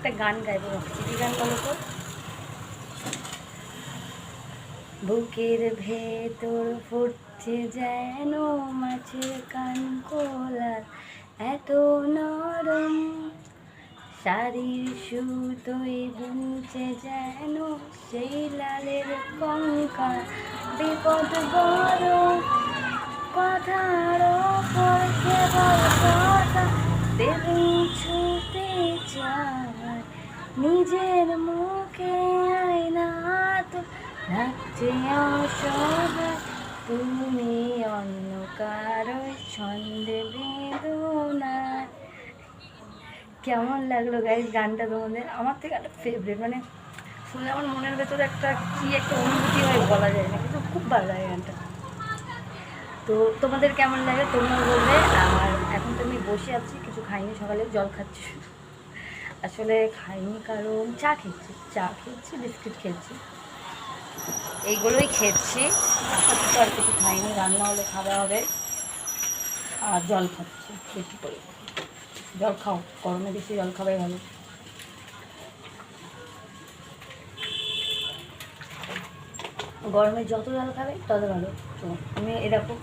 একটা গান গাইবো, কি গান বলো তো? বুকের ভেতর ফুটছে যেন মাছের কানকোলা, এত নরম শাড়ির সুতোয় বুনছে যেন সেই লালের কঙ্কা। বিপদ বড় কথার ওপর কেবল কথা দেবে ছুতে চায়, নিজের মুখে আয়না তো লাগছে অসহায়, তুমি অন্য কারো ছন্দে বেদনায়। কেমন লাগলো গাইজ গানটা তোমাদের? আমার থেকে একটা ফেভারিট, মানে শুনে আমার মনের ভেতরে একটা কী একটা অনুভূতি হয় বলা যায় না, কিন্তু খুব ভালো লাগে গানটা। তো তোমাদের কেমন লাগে তোমরা বলবে। আর এখন তো আমি বসে আছি, কিছু খাইনি, সকালে জল খাচ্ছি, আসলে খাইনি কারণ চা খেয়েছি বিস্কিট খেয়েছি, এইগুলোই খেয়েছি, আপাতত আর কিছু খাইনি, রান্না হলে খাওয়া হবে। আর জল খাচ্ছি বেশি করে, জল খাও, গরমে বেশি জল খাওয়াই ভালো। গরমে যত জল খাবে তত ভালো। তো আমি এরকম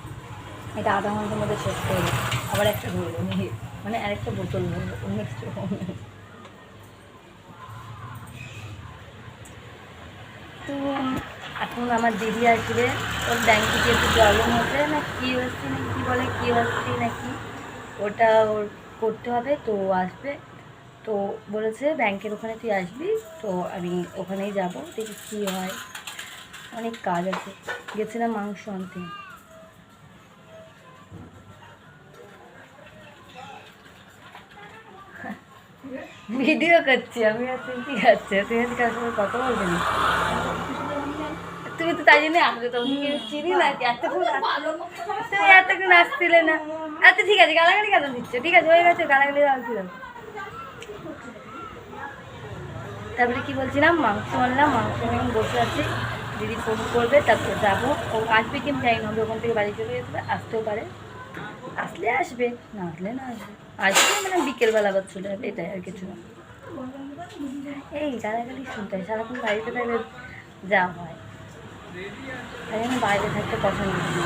এটা আধা ঘন্টার মধ্যে শেষ করে দেবো, আবার একটা ধরবো নিয়ে, মানে আরেকটা বোতল ধরবো, অন্য কিছু। তো এখন আমার দিদি আসবে, ওর ব্যাংকে গিয়ে একটু প্রবলেম হচ্ছে না, কিউএসসি না কী বলে, কিউএসসি নাকি ওটা ওর করতে হবে, তো আসবে। তো বলেছে ব্যাংকের ওখানে তুই আসবি, তো আমি ওখানেই যাব, দেখি কী হয়, অনেক কাজ আছে। গেছিলাম মাংস আনতে। ভিডিও করছি আমি, আর তুমি কি খাচ্ছে? তুমি আজকে আসলে কথা বলবে না, তুমি তো তাই জন্য আসবে, তোমাকে চিনি না এতক্ষণ, তুমি এতক্ষণ আসছিলে না। আচ্ছা ঠিক আছে, গালাগালি কেন দিচ্ছে? ঠিক আছে হয়ে গেছে, গালাগালি আসছিলাম। তারপরে কি বলছিলাম, মাংস আনলাম, মাংস নিয়ে বসে আছি, দিদি ফোন করবে, তারপর যাবো। ও আসবে কি আমি জানি না, ওখান থেকে বাড়ি চলে যেতে আসতেও পারে, আসলে আসবে, না আসলে না আসবে। আসবে মানে বিকেলবেলা আবার চলে যাবে, এটাই আর কিছু না। এই গালাগালি শুনতে হয়, সারাক্ষণ বাড়িতে থাকলে যা হয়, তাই আমি বাইরে থাকতে পছন্দ করি।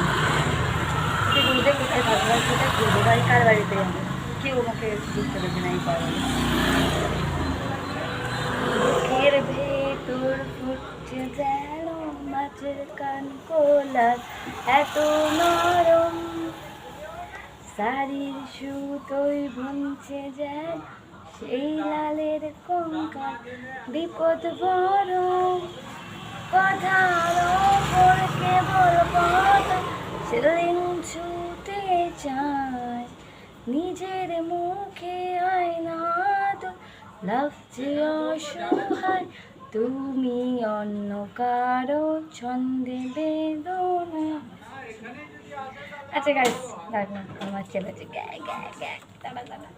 ঘুরতে কোথায় থাকবো, কোথায় ঘুরবো, বাড়ি কার বাড়িতে যাবো, কেউ আমাকে ঘুরতে দেবে না, এই পারে। বুকের ভেতর ফুটছে যেন মাছের কানকোলা, এত নরম শাড়ির সুতোয় বুনছে যেন সেই লালের কঙ্কাল। বিপদ বড় কথার ওপর কেবল কথা সেদিন ছুটে চায়, নিজের মুখে আয়না তো লাগছে অসহায়, তুমি অন্য কারো ছন্দে বেদনা। আচ্ছা গাইস, রাখলাম, আমার ছেলে আছে গ্যা গ্যা গ্যা, দাঁড়া দাঁড়া।